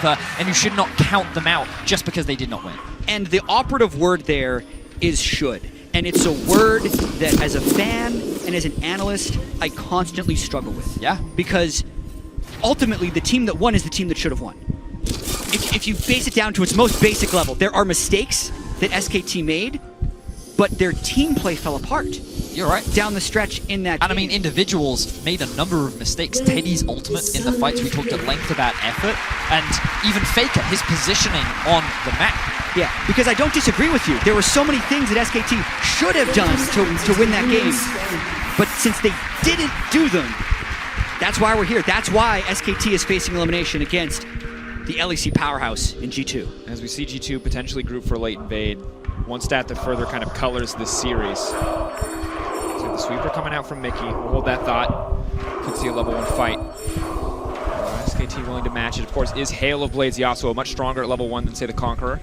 and you should not count them out just because they did not win. And the operative word there is should. And it's a word that as a fan and as an analyst, I constantly struggle with. Yeah. Because ultimately, the team that won is the team that should have won. If you base it down to its most basic level, there are mistakes that SKT made, but their team play fell apart. You're right. Down the stretch in that And game. I mean, individuals made a number of mistakes. Teddy's ultimate in the fights, we talked at length about effort, and even Faker, his positioning on the map. Yeah, because I don't disagree with you. There were so many things that SKT should have done to win that game, but since they didn't do them, that's why we're here. That's why SKT is facing elimination against the LEC powerhouse in G2. As we see G2 potentially group for late invade, one stat that further kind of colors this series. So the sweeper coming out from Mickey. We'll hold that thought. Could see a level 1 fight. SKT willing to match it, of course, is Hail of Blades Yasuo, much stronger at level 1 than, say, the Conqueror.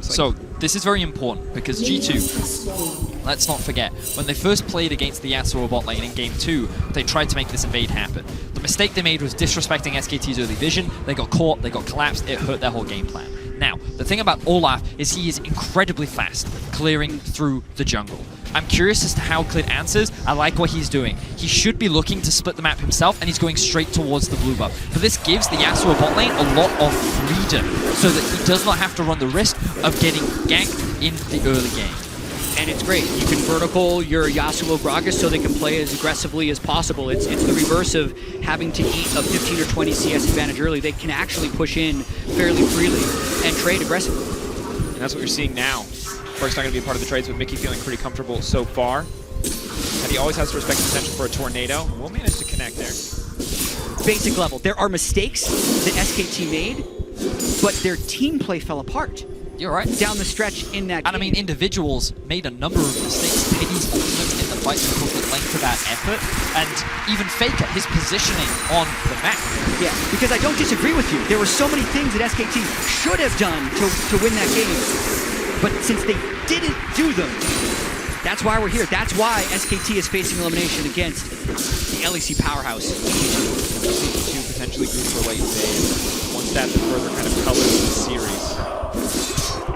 So this is very important because G2, let's not forget, when they first played against the Yasuo bot lane in Game 2, they tried to make this invade happen. The mistake they made was disrespecting SKT's early vision. They got caught, they got collapsed, it hurt their whole game plan. Now, the thing about Olaf is he is incredibly fast, clearing through the jungle. I'm curious as to how Clid answers. I like what he's doing. He should be looking to split the map himself, and he's going straight towards the blue buff. But this gives the Yasuo bot lane a lot of freedom, so that he does not have to run the risk of getting ganked in the early game. And it's great. You can vertical your Yasuo Gragas so they can play as aggressively as possible. It's the reverse of having to eat a 15 or 20 CS advantage early. They can actually push in fairly freely and trade aggressively. And that's what you're seeing now. First, not going to be a part of the trades, with Mickey feeling pretty comfortable so far. And he always has to respect the potential for a tornado. We'll manage to connect there. Basic level. There are mistakes that SKT made, but their team play fell apart. You're right. Down the stretch in that game. And I mean, individuals made a number of mistakes. Teddy's ultimate in the fights, we talked at length about effort, and even Faker, his positioning on the map. Yeah, because I don't disagree with you. There were so many things that SKT should have done to win that game, but since they didn't do them, that's why we're here. That's why SKT is facing elimination against the LEC powerhouse. G2 potentially group for late invade. One stat that further kind of colors the series.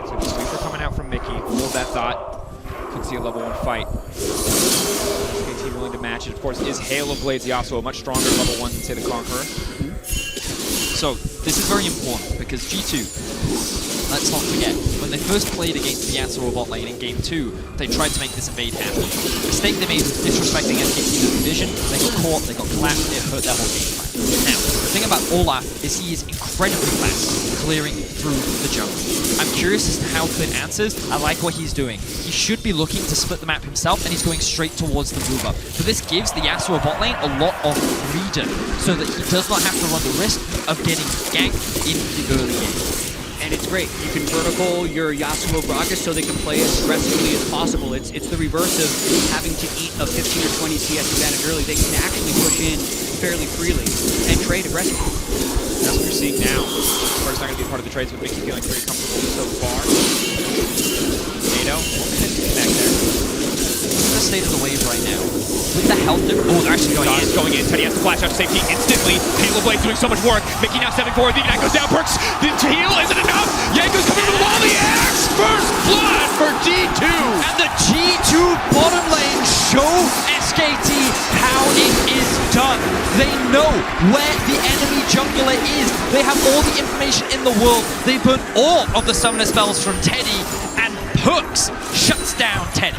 So the sweeper coming out from Mickey. We'll hold that thought. Could see a level 1 fight. SKT willing to match it, of course, is Hail of Blades Yasuo, much stronger at level 1 than, say, the Conqueror. So this is very important because G2, let's not forget, when they first played against the Yasuo bot lane in Game 2, they tried to make this invade happen. The mistake they made was disrespecting SKT's vision. They got caught, they got collapsed, it hurt their whole game plan. Now, the thing about Olaf is he is incredibly fast, clearing through the jungle. I'm curious as to how Clid answers. I like what he's doing. He should be looking to split the map himself, and he's going straight towards the blue buff. But this gives the Yasuo bot lane a lot of freedom, so that he does not have to run the risk of getting ganked in the early game. And it's great. You can vertical your Yasuo Gragas so they can play as aggressively as possible. It's the reverse of having to eat a 15 or 20 CS advantage early. They can actually push in fairly freely and trade aggressively. That's what you're seeing now. First, not going to be a part of the trades, with Mickey feeling pretty comfortable so far. Tornado, we'll manage to connect there. What's the state of the wave right now? With the health difference. Oh, they're actually going in. Teddy has to flash out to safety instantly. Hail of Blade doing so much work. Mickey now stepping forward. The Ignite goes down. Perks the heal. Isn't enough. Yanko's coming over the wall. The axe. First blood for G2. And the G2 bottom lane show SKT how it is done. They know where the enemy jungler is. They have all the information in the world. They burn all of the summoner spells from Teddy, and Perks shuts down Teddy.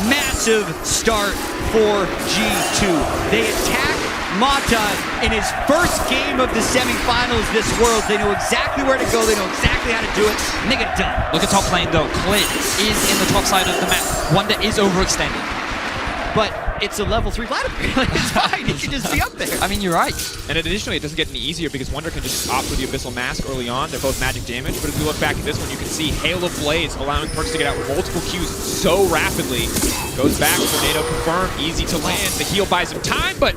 Massive start for G2. They attack Mata in his first game of the semifinals this Worlds. They know exactly where to go. They know exactly how to do it, and they get it done. Look at top lane though. Clid is in the top side of the map. Wonder is overextended. But it's a level 3 Vladimir. It's fine. He can just be up there. I mean, you're right. And additionally, it doesn't get any easier because Wonder can just opt for the Abyssal Mask early on. They're both magic damage, but if we look back at this one, you can see Hail of Blades allowing Perks to get out with multiple Qs so rapidly. Goes back, Tornado confirmed, easy to land. The heal buys him time, but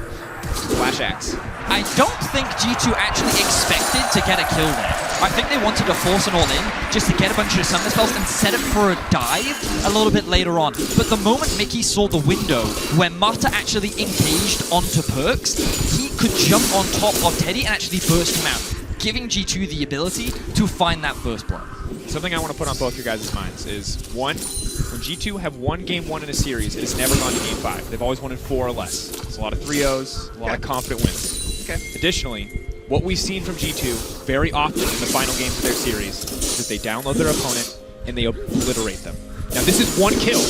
Flash Axe. I don't think G2 actually expected to get a kill there. I think they wanted to force an all-in just to get a bunch of summon spells and set it for a dive a little bit later on. But the moment Mickey saw the window where Mata actually engaged onto Perks, he could jump on top of Teddy and actually burst him out. giving G2 the ability to find that first blood. Something I want to put on both your guys' minds is, one, when G2 have won game 1 in a series, it has never gone to game 5. They've always won in 4 or less. There's a lot of 3-0s, a lot of confident wins. Okay. Additionally, what we've seen from G2 very often in the final games of their series is that they download their opponent and they obliterate them. Now, this is 1 kill,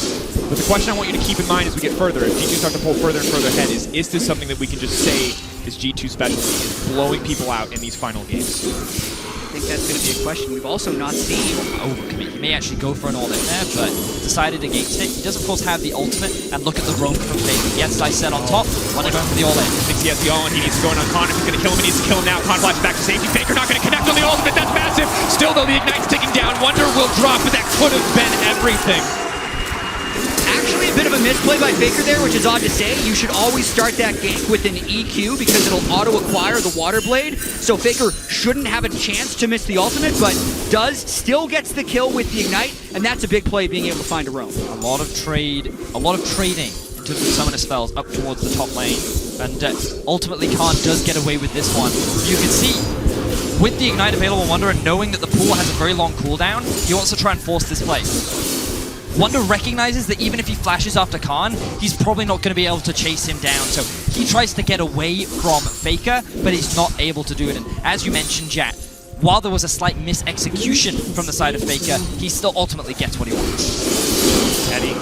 but the question I want you to keep in mind as we get further, as G2 start to pull further and further ahead, is this something that we can just say is G2 specialty, is blowing people out in these final games? I think that's going to be a question we've also not seen. Overcommit. He may actually go for an all in there, but decided against it. He does, of course, have the ultimate, and look at the roam from Faker. Yes, I said on top, when they're going for the all in. Thinks he has the all in, he needs to go in on Con. If he's going to kill him, he needs to kill him now. Con flashes back to safety. Faker not going to connect on the ultimate, that's massive! Still, though, the Ignite's ticking down. Wonder will drop, but that could have been everything. Actually, a bit of a misplay by Faker there, which is odd to say. You should always start that gank with an EQ because it'll auto-acquire the Water Blade. So Faker shouldn't have a chance to miss the ultimate, but still gets the kill with the Ignite, and that's a big play, being able to find a roam. A lot of trading in terms of summoner spells up towards the top lane, and ultimately Khan does get away with this one. You can see, with the Ignite available on Wonder and knowing that the pool has a very long cooldown, he wants to try and force this play. Wonder recognizes that even if he flashes after Khan, he's probably not going to be able to chase him down, so he tries to get away from Faker, but he's not able to do it. And as you mentioned, Jat, while there was a slight mis-execution from the side of Faker, he still ultimately gets what he wants. Teddy.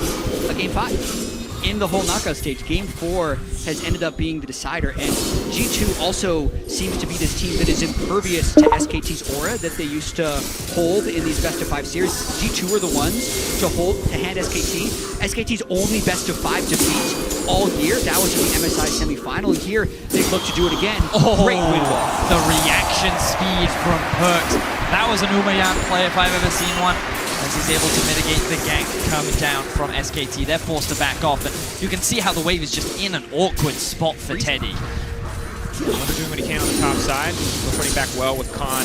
Game 5. In the whole knockout stage, Game 4 has ended up being the decider, and G2 also seems to be this team that is impervious to SKT's aura that they used to hold in these best-of-5 series. G2 are the ones to hand SKT. SKT's only best-of-5 defeat all year. That was in the MSI semifinal, and here they look to do it again. Great win walk. The reaction speed from Perks. That was an Umayan play if I've ever seen one. As he's able to mitigate the gank coming down from SKT. They're forced to back off, and you can see how the wave is just in an awkward spot for Teddy. Wonder doing what he can on the top side. Still running back well with Khan.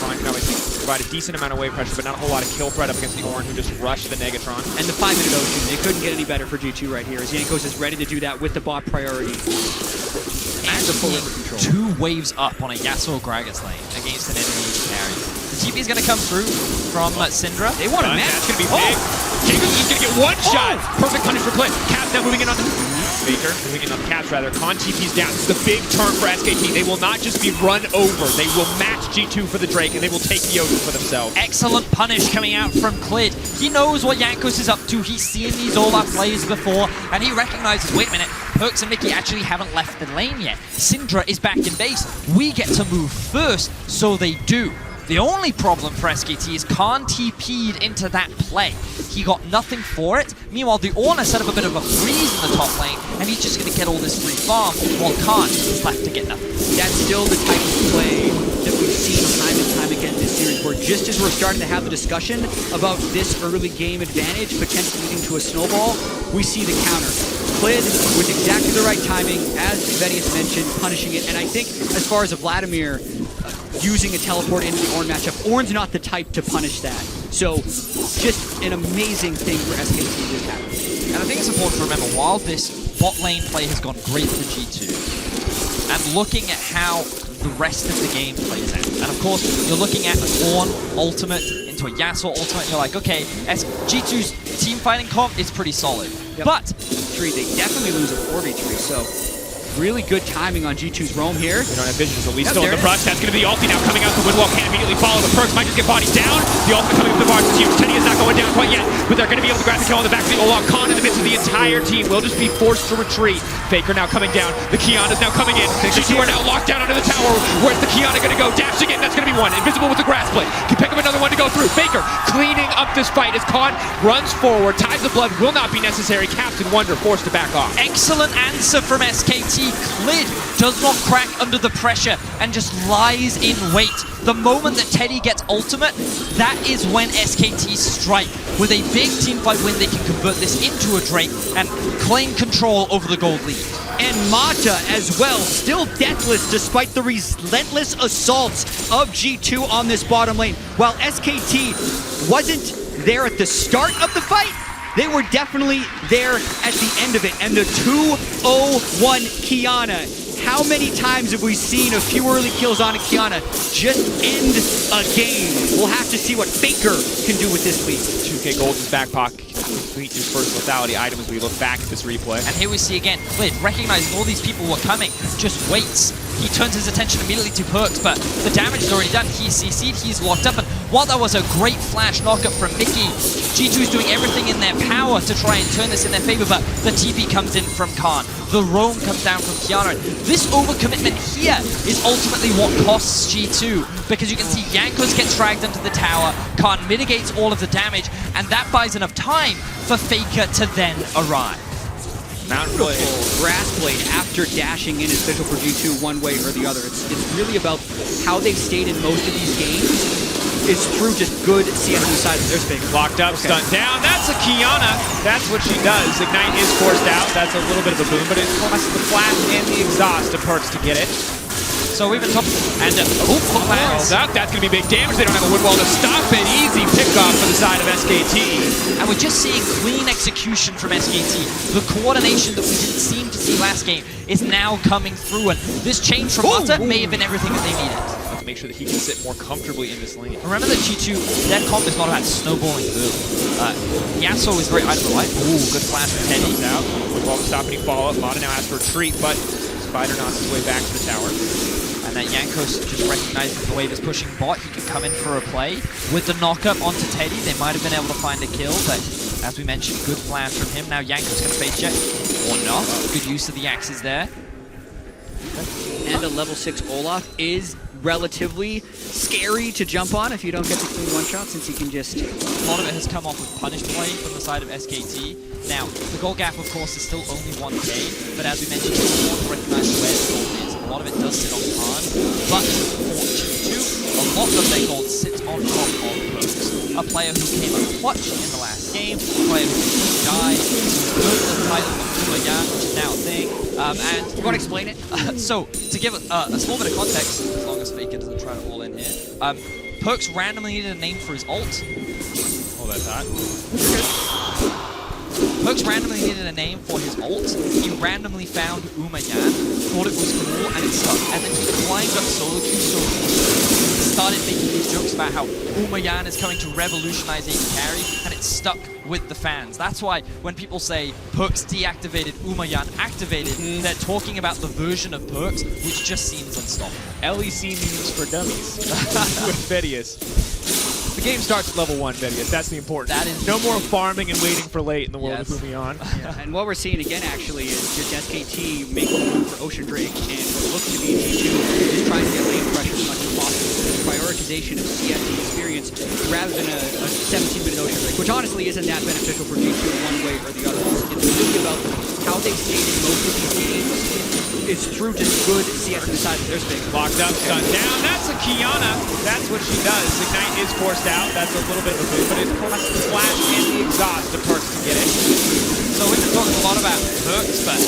Khan can obviously provide a decent amount of wave pressure, but not a whole lot of kill threat up against the Ornn, who just rushed the Negatron. And the 5-minute Ocean, it couldn't get any better for G2 right here, as Jankos is ready to do that with the bot priority. And the full river control. 2 waves up on a Yasuo Gragas lane against an enemy carry. The TP is going to come through from Syndra. They want a match. That's going to be big. Jankos is going to get one shot. Perfect punish for Clint. Caps now moving in on the Faker, moving in on the Caps rather. Con TP's down. This is the big turn for SKT. They will not just be run over. They will match G2 for the Drake, and they will take the Ocean for themselves. Excellent punish coming out from Clid. He knows what Jankos is up to. He's seen these all-out plays before, and he recognizes, wait a minute, Perks and Mickey actually haven't left the lane yet. Syndra is back in base. We get to move first, so they do. The only problem for SKT is Khan TP'd into that play. He got nothing for it. Meanwhile, the Ornn set up a bit of a freeze in the top lane, and he's just going to get all this free farm, while Khan is left to get nothing. That's still the type of play that we've seen time and time again this series, where just as we're starting to have the discussion about this early game advantage potentially leading to a snowball, we see the counter. Clid with exactly the right timing, as Venius mentioned, punishing it. And I think as far as a Vladimir using a teleport into the Ornn matchup, Ornn's not the type to punish that. So just an amazing thing for SKT to happen. And I think it's important to remember, while this bot lane play has gone great for G2, and looking at how the rest of the game plays out, and of course, you're looking at an Ornn ultimate into a Yasuo ultimate, and you're like, okay, G2's team fighting comp is pretty solid. Yep. But they definitely lose a 4v3, so really good timing on G2's roam here. We don't have vision, so Lee's still in the brush. That's going to be the ulti now coming out. The Windwall can't immediately follow. The Perks might just get bodied down. The ultimate coming with the bars is huge. Teddy is not going down quite yet, but they're going to be able to grab the kill on the back of the Olaf. Khan in the midst of the entire team will just be forced to retreat. Faker now coming down. The Kiana's now coming in. G2 are now locked down under the tower. Where's the Kiana going to go? Dashing in. That's going to be one. Invisible with the grass blade. Can pick up another one to go through. Faker cleaning up this fight as Khan runs forward. Ties of blood will not be necessary. Captain Wonder forced to back off. Excellent answer from SKT. Clid does not crack under the pressure and just lies in wait. The moment that Teddy gets ultimate, that is when SKT strike. With a big teamfight win, they can convert this into a Drake and claim control over the gold lead. And Mata as well, still deathless despite the relentless assaults of G2 on this bottom lane. While SKT wasn't there at the start of the fight, they were definitely there at the end of it. And the 2-0-1 Kiana How many times have we seen a few early kills on a Kiana just end a game? We'll have to see what Faker can do with this lead. 2K Gold in his back pocket. Complete his first lethality item as we look back at this replay. And here we see again, Lid, recognizing all these people were coming, just waits. He turns his attention immediately to Perks, but the damage is already done. He's CC'd, he's locked up, and while that was a great flash knockup from Mickey, G2 is doing everything in their power to try and turn this in their favor, but the TP comes in from Khan. The roam comes down from Kiana. This overcommitment here is ultimately what costs G2, because you can see Jankos gets dragged into the tower, Khan mitigates all of the damage, and that buys enough time for Faker to then arrive. Mountain Blade. Grass Blade after dashing in is official for G2 one way or the other. It's really about how they've stayed in most of these games. It's through just good CS on the side of their space. Locked up, stunned down. That's a Kiana. That's what she does. Ignite is forced out. That's a little bit of a boom, but it costs the flash and the exhaust of Perks to get it. So we've been top, and hook lands. That's going to be big damage. They don't have a wood wall to stop it. Easy pickoff for the side of SKT. And we're just seeing clean execution from SKT. The coordination that we didn't seem to see last game is now coming through, and this change from Mata may have been everything that they needed. To make sure that he can sit more comfortably in this lane. Remember that G2, their comp is not about snowballing through. Yasuo is very item light. Ooh, good flash from Teddy. Out. Wood wall to stop any follow-up. Mata now has to retreat, but Spider knocks his way back to the tower. And that Jankos just recognizing the wave is pushing bot, he can come in for a play. With the knockup onto Teddy, they might have been able to find a kill, but as we mentioned, good flash from him. Now Jankos can face check, or not. Good use of the axes there. And a level 6 Olaf is relatively scary to jump on if you don't get the clean one-shot, since he can just... A lot of it has come off with punish play from the side of SKT. Now, the goal gap, of course, is still only 1k, but as we mentioned, it's important to recognize where the gold is. A lot of it does sit on Khan, but for G2, a lot of their gold sits on top of Perks. A player who came up clutch in the last game, a player who didn't die, who earned the title of Yan, which is now a thing. And You want to explain it? so, to give a small bit of context, as long as Faker doesn't try to all in here, Perks randomly needed a name for his ult. Oh, that's hot. Perks randomly needed a name for his ult. He randomly found Umayan, thought it was cool, and it stuck. And then he climbed up solo queue, so he started making these jokes about how Umayan is coming to revolutionize AD carry, and it stuck with the fans. That's why when people say Perks deactivated, Umayan activated, they're talking about the version of Perks which just seems unstoppable. LEC memes for dummies with Vedius. The game starts at level 1, Vedius. That's the important. That is no more farming and waiting for late in the world of Umayan. Yeah. And what we're seeing again, actually, is just SKT making a move for Ocean Drake, and what looks to be G2 is trying to get lane pressure as much as possible. Prioritization of CS experience rather than a 17-minute Ocean Drake, which honestly isn't that beneficial for G2 one way or the other. It's really about how they've stayed in most of these games is through just good CS on the side of their space. Locked up, stunned down. That's a Kiana. That's what she does. Ignite is forced out. That's a little bit of a boom, but it costs the flash and the exhaust of Perks to get it. So we've been talking a lot about Perks, but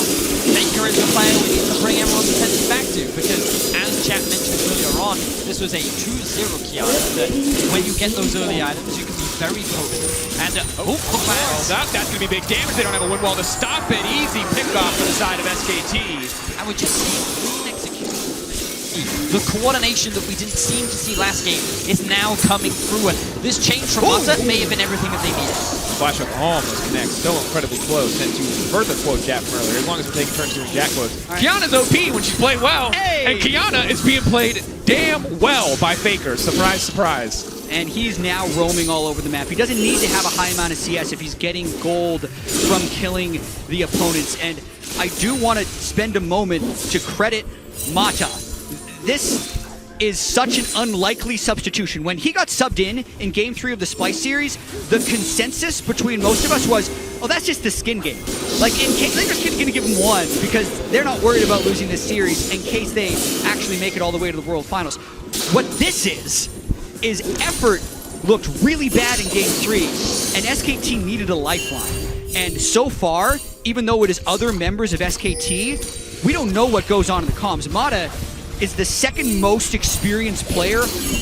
Faker is the player we need to bring everyone's attention back to, because as chat mentioned earlier on, this was a 2-0 Kiana, that when you get those early items, you can be very potent. And That's going to be big damage. They don't have a wood wall to stop it. Easy pickoff for the side of SKT. and we're just seeing clean execution. The coordination that we didn't seem to see last game is now coming through, and this change from Mata may have been everything that they needed. Flash up almost connects, still incredibly close. And to further quote Jack from earlier, as long as we're taking turns doing Jack quotes, Kiana's OP when she's playing well, and Kiana is being played damn well by Faker. Surprise, surprise. And he's now roaming all over the map. He doesn't need to have a high amount of CS if he's getting gold from killing the opponents. And I do want to spend a moment to credit Mata. This is such an unlikely substitution. When he got subbed in Game 3 of the Splice series, the consensus between most of us was, oh, that's just the skin game. Like, in case they're just going to give him one because they're not worried about losing this series in case they actually make it all the way to the World Finals. What this is effort looked really bad in Game 3, and SKT needed a lifeline. And so far, even though it is other members of SKT, we don't know what goes on in the comms. Mata is the second most experienced player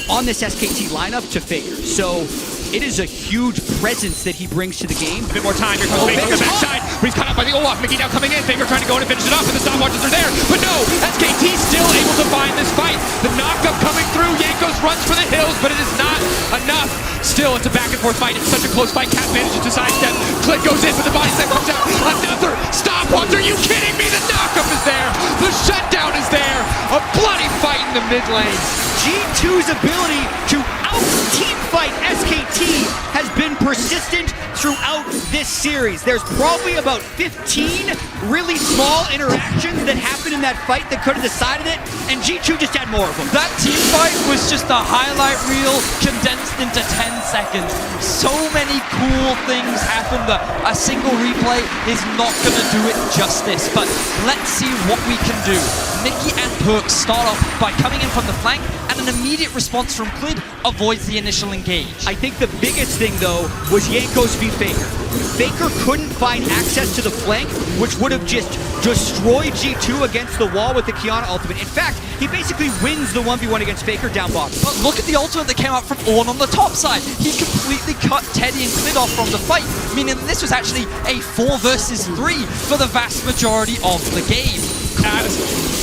on this SKT lineup to Faker. So it is a huge presence that he brings to the game. A bit more time. Here comes Faker on the backside. But he's caught up by the Olaf. Mickey now coming in. Faker trying to go in and finish it off, and the stopwatches are there. But no, SKT still able to find this fight. The knockup coming through. Jankos runs for the hills, but it is not enough. Still, it's a back and forth fight. It's such a close fight. Cap manages to sidestep. Clint goes in, but the body slam comes out. Another stopwatch. Are you kidding me? The knockup is there. The shutdown is there. A bloody fight in the mid lane. G2's ability to out-team fight SKT has been persistent throughout this series. There's probably about 15 really small interactions that happened in that fight that could have decided it, and G2 just had more of them. That team fight was just a highlight reel condensed into 10 seconds. So many cool things happened that a single replay is not going to do it justice, but let's see what we can do. Mickey and Perks start off by coming in from the flank, and an immediate response from Clid avoids the initial engage. I think the biggest thing, though, was Jankos v Faker. Faker couldn't find access to the flank, which would have just destroyed G2 against the wall with the Kiana ultimate. In fact, he basically wins the 1v1 against Faker down bottom. But look at the ultimate that came out from Ornn on the top side. He completely cut Teddy and Clid off from the fight, meaning that this was actually a 4 versus 3 for the vast majority of the game.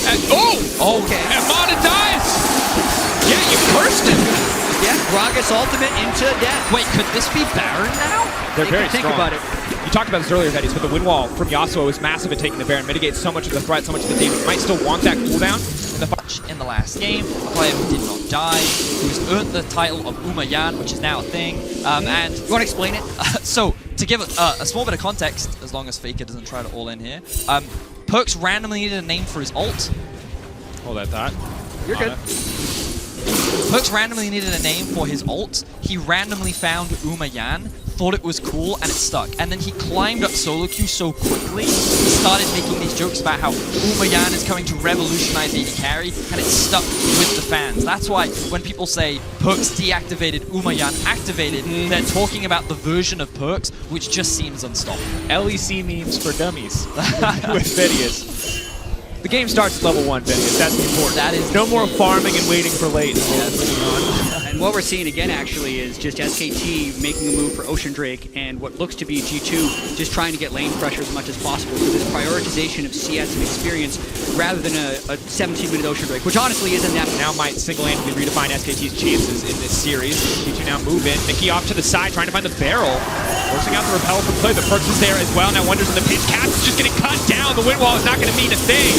Okay. Amada dies! Yeah, you cursed him! Yeah, Gragas ultimate into death. Wait, could this be Baron now? They're very Think strong. about it. You talked about this earlier, Veddies, but the win wall from Yasuo is massive at taking the Baron, mitigates so much of the threat, so much of the damage. Might still want that cooldown. In the last game, a player who did not die, who's earned the title of Umayan, which is now a thing. And you want to explain it? So, to give a small bit of context, as long as Faker doesn't try to all in here, Perks randomly needed a name for his ult. Hold that thought. You're good. Perks randomly needed a name for his ult. He randomly found Umayan, thought it was cool, and it stuck. And then he climbed up solo queue so quickly, he started making these jokes about how Umayan is coming to revolutionize AD carry, and it stuck with the fans. That's why when people say Perks deactivated, Umayan activated, they're talking about the version of Perks which just seems unstoppable. LEC memes for dummies with Veddies. The game starts at level 1, Veddies. That's the important. That is no more farming and waiting for late. And what we're seeing again, actually, is just SKT making a move for Ocean Drake and what looks to be G2 just trying to get lane pressure as much as possible. So this prioritization of CS and experience rather than a 17-minute Ocean Drake, which honestly isn't that. Now might single-handedly redefine SKT's chances in this series. G2 now move in. Mickey off to the side, trying to find the barrel. Forcing out the repel from Clay. The Perks is there as well. Now Wonders in the pinch. Caps is just getting cut down. The win wall is not going to mean a thing.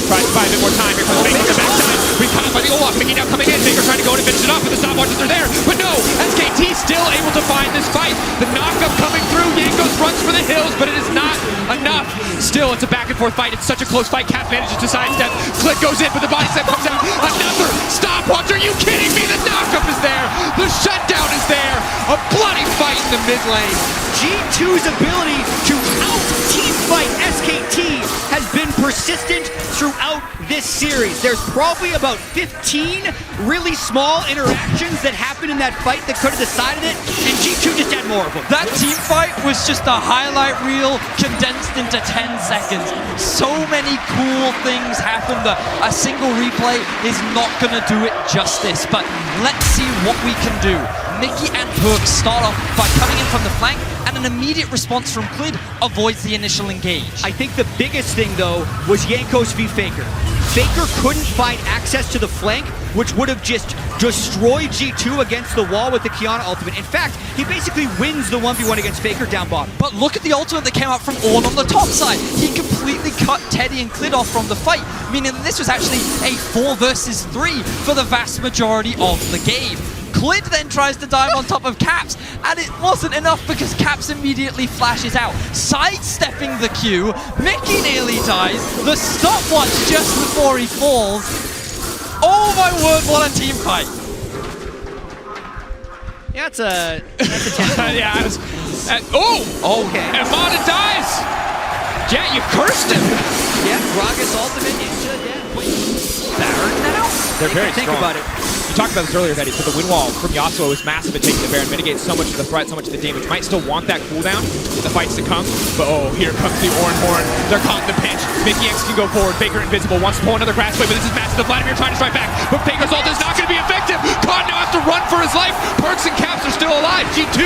Tries to buy a bit more time. Here comes Faker on the backside. We've caught up by the Olaf. Mickey now coming in. Faker trying to go in and finish it off, but the stopwatches are there. But no, SKT still able to find this fight. The knockup coming through. Jankos runs for the hills, but it is not enough. Still, it's a back and forth fight. It's such a close fight. Cap manages to sidestep. Clint goes in, but the body slam comes out. Another stopwatch. Are you kidding me? The knockup is there. The shutdown is there. A bloody fight in the mid lane. G2's ability to out-team fight SKT has been persistent throughout this series. There's probably about 15 really small interactions that happened in that fight that could have decided it, and G2 just had more of them. That team fight was just a highlight reel condensed into 10 seconds. So many cool things happened that a single replay is not going to do it justice, but let's see what we can do. Mickey and Perks start off by coming in from the flank, and an immediate response from Clid avoids the initial engage. I think the biggest thing, though, was Jankos v Faker. Faker couldn't find access to the flank, which would have just destroyed G2 against the wall with the Kiana ultimate. In fact, he basically wins the 1v1 against Faker down bottom. But look at the ultimate that came out from Ornn on the top side. He completely cut Teddy and Clid off from the fight, meaning that this was actually a 4 versus 3 for the vast majority of the game. Clid then tries to dive on top of Caps, and it wasn't enough because Caps immediately flashes out, sidestepping the Q. Mickey nearly dies. The stopwatch just before he falls. Oh my word, what a team fight. Yeah, that's a 10. Yeah, Okay. Amada dies! Jet, you cursed him! Yeah, Gragas ultimate into death. Baron now? They're very Think strong. about it. You talked about this earlier, Veddies, but the win wall from Yasuo is massive at taking the Baron, mitigates so much of the threat, so much of the damage. Might still want that cooldown in the fights to come, but oh, here comes the Ornn Horn. They're caught in the pinch. Mickey X can go forward. Faker invincible, wants to pull another grass play, but this is massive. The Vladimir trying to strike back, but Faker's ult is not going to be effective. Khan now has to run for his life. Perks and Caps are still alive. G2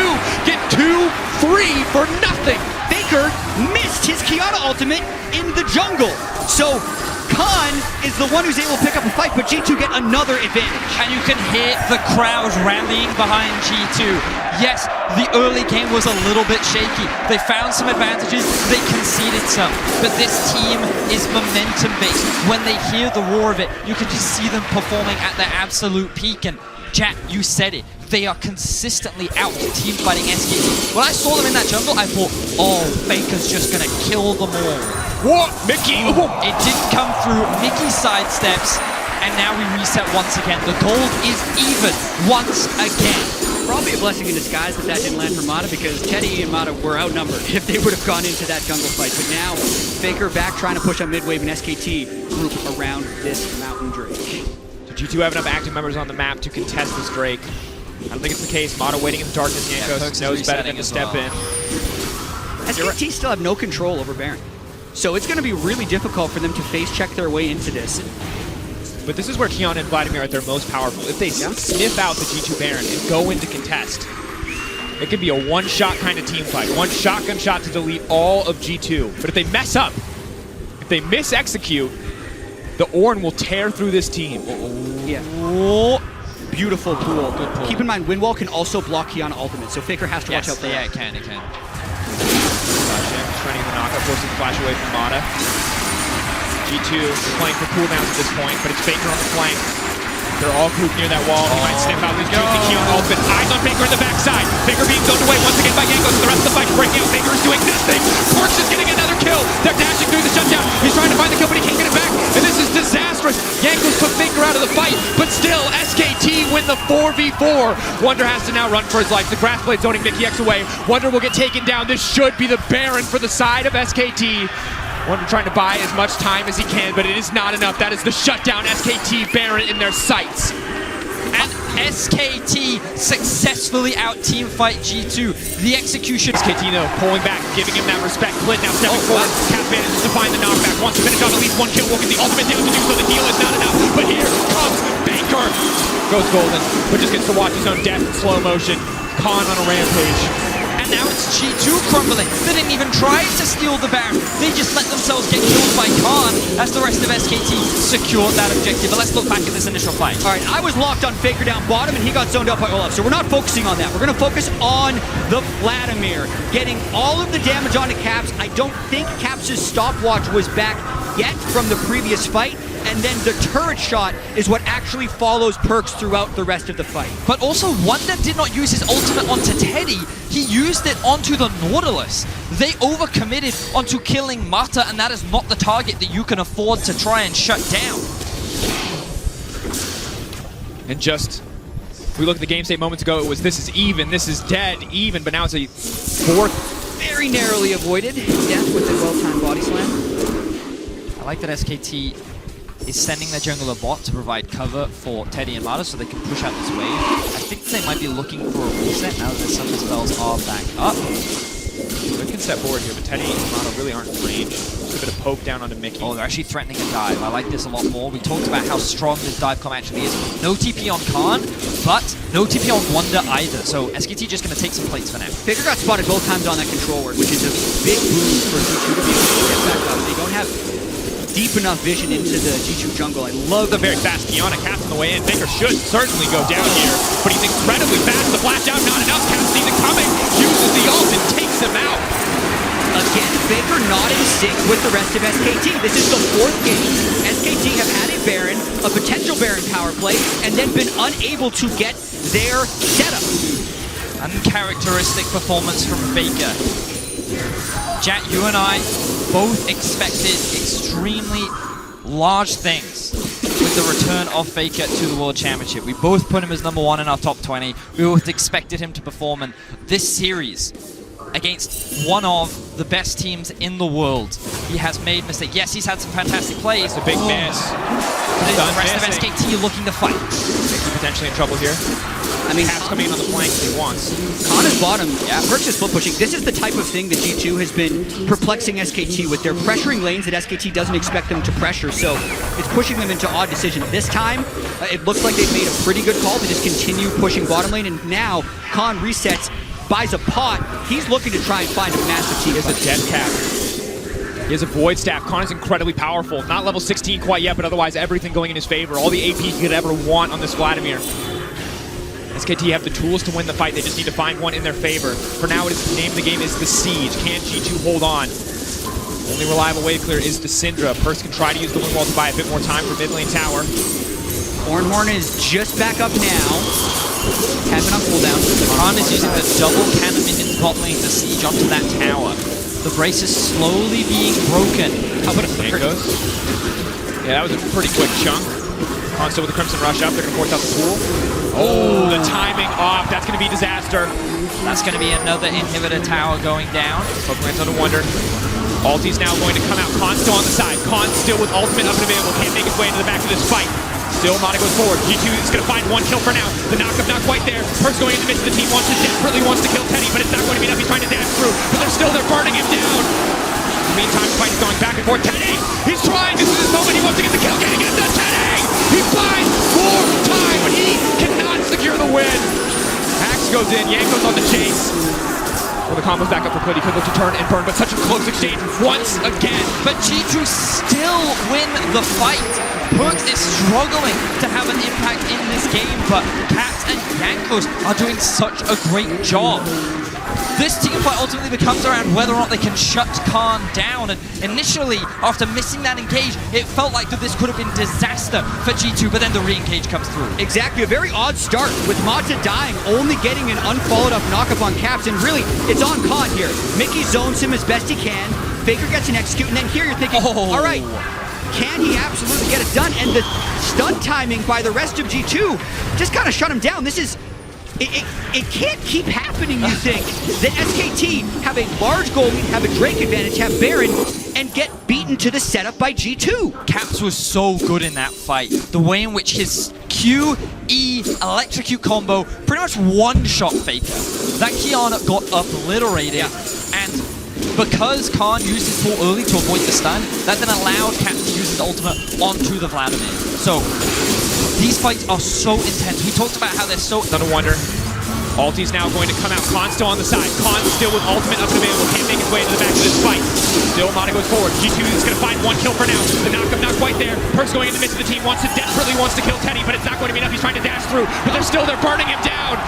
get 2-3 for nothing. Faker missed his Kiana ultimate in the jungle. So Khan is the one who's able to pick up a fight, but G2 get another advantage. And you can hear the crowd rallying behind G2. Yes, the early game was a little bit shaky. They found some advantages, they conceded some. But this team is momentum-based. When they hear the roar of it, you can just see them performing at their absolute peak. And Jack, you said it. They are consistently out team fighting SKT. When I saw them in that jungle, I thought, oh, Faker's just gonna kill them all. What? Mickey! It didn't come through. Mickey sidesteps, and now we reset once again. The gold is even once again. Probably a blessing in disguise that didn't land for Mata, because Teddy and Mata were outnumbered if they would have gone into that jungle fight. But now, Faker back trying to push on mid-wave and SKT group around this mountain Drake. Do G2 have enough active members on the map to contest this Drake? I don't think it's the case. Mata waiting in the darkness. Yankos knows better than to step in. SKT still have no control over Baron. So it's going to be really difficult for them to face check their way into this. But this is where Kiana and Vladimir are at their most powerful. If they sniff out the G2 Baron and go into contest, it could be a one-shot kind of team fight. One shotgun shot to delete all of G2. But if they mess up, if they mis-execute, the Ornn will tear through this team. Yeah. Beautiful pool. Good pool. Keep in mind, Windwall can also block Kiana ultimate, so Faker has to watch out for that. Yeah, it can. Trying to get the knockup, forcing the flash away from Mata. G2 playing for cooldowns at this point, but it's Faker on the flank. They're all grouped near that wall. He might sniff out this juicy Kiana ultimate. Eyes on Faker in the backside. Faker being zoned away once again by Yankos. The rest of the fight's breaking out. Faker is doing nothing. Corks is getting another kill. They're dashing through the shutdown. He's trying to find the kill, but he can't get it back. And this is disastrous. Yankos took Faker out of the fight, but still, SKT win the 4v4. Wonder has to now run for his life. The Grass Blade zoning Mickey X away. Wonder will get taken down. This should be the Baron for the side of SKT. Wonder trying to buy as much time as he can, but it is not enough. That is the shutdown SKT Baron in their sights. And SKT successfully out-team fight G2. The execution. SKT though, pulling back, giving him that respect. Clint now stepping forward. Cap manages to find the knockback. Wants to finish on at least one kill. Will get the ultimate down to do so. The deal is not enough. But here comes Baker. Goes golden, but just gets to watch his own death in slow motion. Khan on a rampage. And now it's G2 crumbling. They didn't even try to steal the Baron. They just let themselves get killed by Khan as the rest of SKT secured that objective. But let's look back at this initial fight. All right, I was locked on Faker down bottom, and he got zoned out by Olaf. So we're not focusing on that. We're going to focus on the Vladimir, getting all of the damage onto Caps. I don't think Caps' stopwatch was back yet from the previous fight. And then the turret shot is what actually follows Perks throughout the rest of the fight. But also, Wonder did not use his ultimate onto Teddy. He used it onto the Nautilus. They overcommitted onto killing Mata, and that is not the target that you can afford to try and shut down. And just, we looked at the game state moments ago, it was this is even, this is dead, even, but now it's a fourth. Very narrowly avoided death with a well-timed body slam. I like that SKT is sending their jungler bot to provide cover for Teddy and Mata so they can push out this wave. I think they might be looking for a reset now that their Sunder spells are back up. They can step forward here, but Teddy and Mata really aren't in range. Just a bit of poke down onto Mickey. Oh, they're actually threatening a dive. I like this a lot more. We talked about how strong this dive comp actually is. No TP on Khan, but no TP on Wonder either. So SKT just going to take some plates for now. Faker got spotted both times on that control ward, which is a big boost for G2 to be able to get back up. They don't have deep enough vision into the G2 jungle. I love the very fast Kiana. Caps on the way in. Faker should certainly go down here, but he's incredibly fast. The flash out, not enough. Caps sees it coming, uses the ult and takes him out. Again, Faker not in sync with the rest of SKT. This is the fourth game. SKT have had a Baron, a potential Baron power play, and then been unable to get their setup. Uncharacteristic performance from Faker. Jack, you and I both expected extremely large things with the return of Faker to the World Championship. We both put him as #1 in our top 20. We both expected him to perform in this series against one of the best teams in the world. He has made mistakes. Yes, he's had some fantastic plays. It's a big miss. But the rest of SKT looking to fight. Mickey potentially in trouble here. I mean, Cap's coming in on the flank if he wants. Con is bottom. Yeah, Perks is split pushing. This is the type of thing that G2 has been perplexing SKT with. They're pressuring lanes that SKT doesn't expect them to pressure, so it's pushing them into odd decisions. This time, it looks like they've made a pretty good call to just continue pushing bottom lane, and now Con resets, buys a pot. He's looking to try and find a massive team. He has a dead cap. He has a Void Staff. Con is incredibly powerful. Not level 16 quite yet, but otherwise everything going in his favor. All the AP he could ever want on this Vladimir. SKT have the tools to win the fight. They just need to find one in their favor. For now, it is the name of the game is the Siege. Can G2 hold on? Only reliable wave clear is the Syndra. Perks can try to use the wind wall to buy a bit more time for mid lane tower. Ornhorn is just back up now. Has been on cooldown. Con is using the double cannon minions bot lane to siege onto that tower. The brace is slowly being broken. How about a goes? Yeah, that was a pretty quick chunk. Con still with the Crimson Rush up. They're going to force out the pool. Oh, the timing off. That's going to be disaster. That's going to be another inhibitor tower going down. Pokemon's on a wonder. Ulti's now going to come out. Con still on the side. Con still with ultimate up and available. Can't make his way into the back of this fight. Still, Mata goes forward. G2 is going to find one kill for now. The knockup not quite there. Perks going in the midst of the team. Desperately wants to kill Teddy, but it's not going to be enough. He's trying to dash through, but they're burning him down. In the meantime, the fight is going back and forth. Teddy! He's trying. This is his moment. He wants to get the kill. Getting it done. Teddy! He finds more time, but he cannot secure the win. Axe goes in. Yang goes on the chase. Well, the combo's back up for Clit. He could look to turn and burn, but such a close exchange once again. But G2 still win the fight. Perks is struggling to have an impact in this game, but Caps and Yankos are doing such a great job. This team fight ultimately becomes around whether or not they can shut Khan down, and initially, after missing that engage, it felt like that this could have been disaster for G2, but then the re-engage comes through. Exactly, a very odd start with Mata dying, only getting an unfollowed up knockup on Caps, and really, it's on Khan here. Mickey zones him as best he can, Faker gets an execute, and then here you're thinking, all right, can he absolutely get it done? And the stun timing by the rest of G2 just kind of shut him down. This is, it can't keep happening, you think. The SKT have a large goal lead, have a Drake advantage, have Baron, and get beaten to the setup by G2. Caps was so good in that fight. The way in which his Q, E, electrocute combo pretty much one-shot Faker. That Kiana got obliterated, and because Khan used his pull early to avoid the stun, that then allowed Caps to use his ultimate onto the Vladimir. So, these fights are so intense. We talked about how they're so... Not a wonder. Ulti's now going to come out. Khan still on the side. Khan still with ultimate up and available. Can't make his way into the back of this fight. Still, Mata goes forward. G2 is going to find one kill for now. The knockup not quite there. Perks going in the midst of the team. Desperately wants to kill Teddy, but it's not going to be enough. He's trying to dash through, but they're burning him down.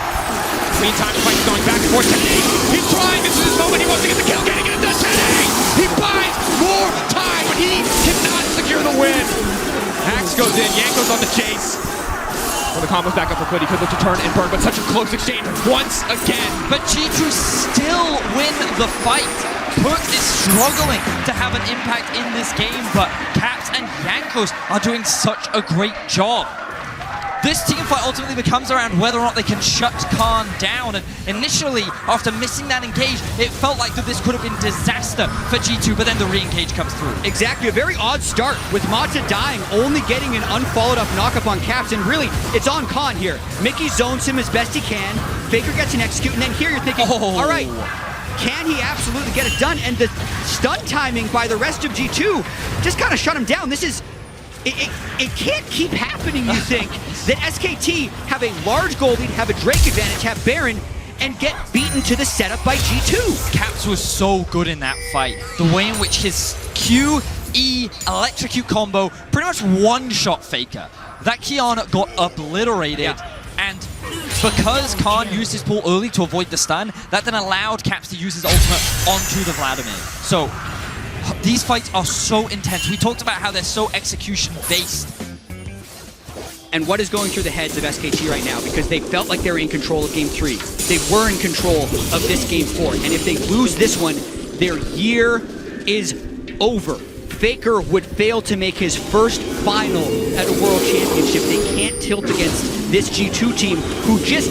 Meantime, the fight is going back and forth. Teddy! He's trying! This is his moment! He wants to get the kill! Getting it done! Teddy! He buys more time, but he cannot secure the win! Axe goes in. Yang goes on the chase. Well, the combo's back up for Clit. He could look to turn and burn, but such a close exchange once again. But G2 still win the fight. Perks is struggling to have an impact in this game, but Caps and Yankos are doing such a great job. This team fight ultimately becomes around whether or not they can shut Khan down, and initially, after missing that engage, it felt like that this could have been disaster for G2, but then the re-engage comes through. Exactly, a very odd start with Mata dying, only getting an unfollowed up knockup on Caps, and really, it's on Khan here. Mickey zones him as best he can, Faker gets an execute, and then here you're thinking, all right, can he absolutely get it done? And the stun timing by the rest of G2 just kind of shut him down. This is, it can't keep happening, you think. That SKT have a large goal lead, have a Drake advantage, have Baron, and get beaten to the setup by G2. Caps was so good in that fight. The way in which his Q, E, electrocute combo pretty much one-shot Faker. That Kiana got obliterated, and because Khan used his pull early to avoid the stun, that then allowed Caps to use his ultimate onto the Vladimir. So, these fights are so intense. We talked about how they're so execution-based. And what is going through the heads of SKT right now? Because they felt like they were in control of Game 3. They were in control of this Game 4. And if they lose this one, their year is over. Faker would fail to make his first final at a World Championship. They can't tilt against this G2 team who just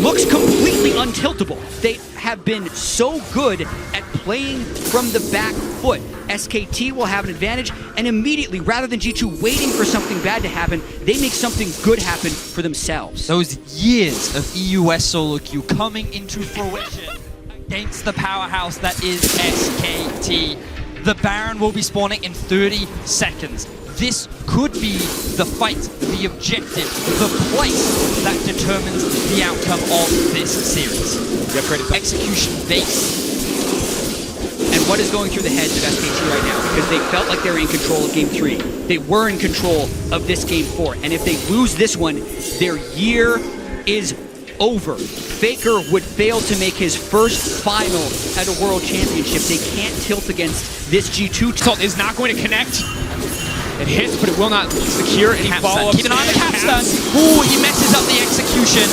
looks completely untiltable. They have been so good at playing from the back foot. SKT will have an advantage, and immediately, rather than G2 waiting for something bad to happen, they make something good happen for themselves. Those years of EUS solo queue coming into fruition against the powerhouse that is SKT. The Baron will be spawning in 30 seconds. This could be the fight, the objective, the place that determines the outcome of this series. Execution base. And what is going through the heads of SKT right now? Because they felt like they were in control of Game 3. They were in control of this Game 4. And if they lose this one, their year is over. Faker would fail to make his first final at a World Championship. They can't tilt against this G2. Salt is not going to connect. It hits, but it will not secure any follow-up. Keep an eye on the capstun. Ooh, he messes up the execution.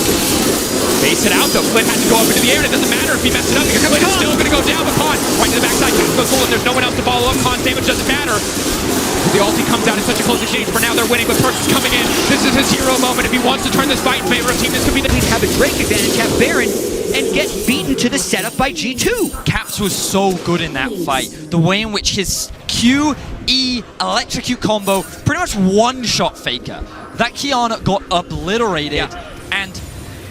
Base it out, though. Flynn has to go up into the air, and it doesn't matter if he messes it up, because Flynn is still going to go down. But Khan, right to the backside, Khan goes full, and there's no one else to follow up. Khan's damage doesn't matter. The ulti comes out in such a close exchange. For now, they're winning, but Perkz is coming in. This is his hero moment. If he wants to turn this fight in favor of team, this could be the... He'd have a great advantage, have Baron, and get beaten to the setup by G2. Caps was so good in that fight. The way in which his Q, E, electrocute combo pretty much one-shot Faker. That Kiana got obliterated, and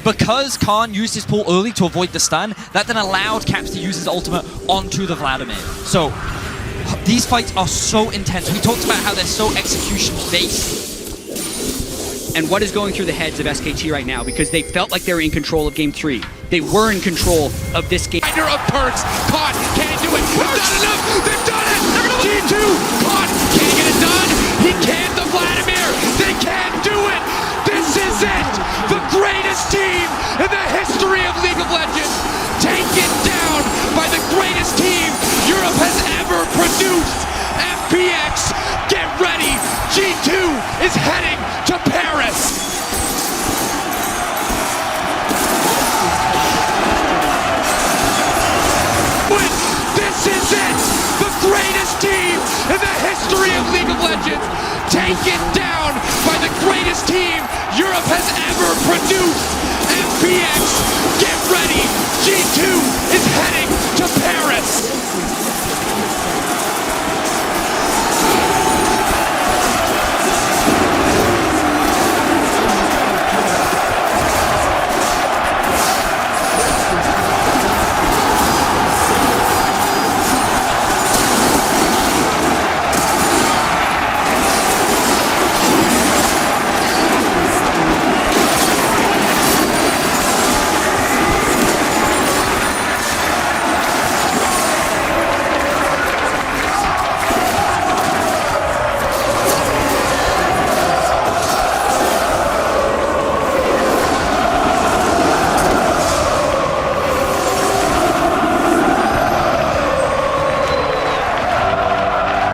because Khan used his pull early to avoid the stun, that then allowed Caps to use his ultimate onto the Vladimir. So, these fights are so intense. We talked about how they're so execution-based. And what is going through the heads of SKT right now? Because they felt like they were in control of Game 3. They were in control of this game. Under of Perkz. Khan can't do it. Not enough. They've done it. G2. Khan can't get it done. He can't. The Vladimir. They can't do it. This is it. The greatest team in the history of League of Legends. Taken down by the greatest team Europe has ever produced. FPX, get ready. G2 is heading to Paris. This is it. The greatest team in the history of League of Legends. Taken down by the greatest team Europe has ever produced. FPX, get ready. G2